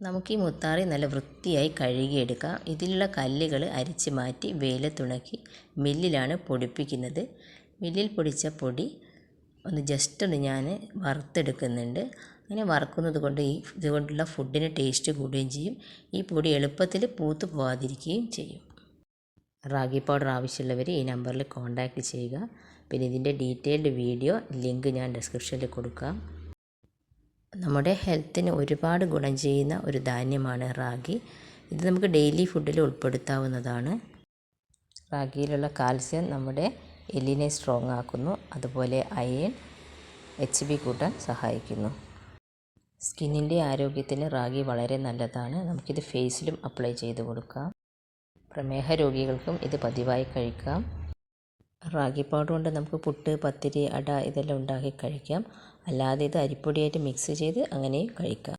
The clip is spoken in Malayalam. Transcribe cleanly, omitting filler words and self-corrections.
നമുക്ക് ഈ മുത്താറി നല്ല വൃത്തിയായി കഴുകിയെടുക്കാം. ഇതിലുള്ള കല്ലുകൾ അരിച്ച് മാറ്റി വെയിലത്തുണക്കി മില്ലിലാണ് പൊടിപ്പിക്കുന്നത്. മില്ലിൽ പൊടിച്ച പൊടി ജസ്റ്റ് ഞാൻ വറുത്തെടുക്കുന്നുണ്ട്. അങ്ങനെ വറുക്കുന്നത് കൊണ്ട് ഇതുകൊണ്ടുള്ള ഫുഡിന് ടേസ്റ്റ് കൂടുകയും ചെയ്യും. ഈ പൊടി എളുപ്പത്തിൽ പൂത്ത് പോകാതിരിക്കുകയും ചെയ്യും. റാഗി പൗഡർ ആവശ്യമുള്ളവർ ഈ നമ്പറിൽ കോൺടാക്റ്റ് ചെയ്യുക. പിന്നെ ഇതിൻ്റെ ഡീറ്റെയിൽഡ് വീഡിയോ ലിങ്ക് ഞാൻ ഡിസ്ക്രിപ്ഷനിൽ കൊടുക്കാം. നമ്മുടെ ഹെൽത്തിന് ഒരുപാട് ഗുണം ചെയ്യുന്ന ഒരു ധാന്യമാണ് റാഗി. ഇത് നമുക്ക് ഡെയിലി ഫുഡിൽ ഉൾപ്പെടുത്താവുന്നതാണ്. റാഗിയിലുള്ള കാൽസ്യം നമ്മുടെ എല്ലിനെ സ്ട്രോങ് ആക്കുന്നു. അതുപോലെ അയൺ, HB കൂട്ടാൻ സഹായിക്കുന്നു. സ്കിന്നിൻ്റെ ആരോഗ്യത്തിന് റാഗി വളരെ നല്ലതാണ്. നമുക്കിത് ഫേസിലും അപ്ലൈ ചെയ്ത് കൊടുക്കാം. പ്രമേഹ രോഗികൾക്കും ഇത് പതിവായി കഴിക്കാം. റാഗി പൗഡർ കൊണ്ട് നമുക്ക് പുട്ട്, പത്തിരി, അട ഇതെല്ലാം ഉണ്ടാക്കി കഴിക്കാം. അല്ലാതെ ഇത് അരിപ്പൊടിയായിട്ട് മിക്സ് ചെയ്ത് അങ്ങനെയും കഴിക്കാം.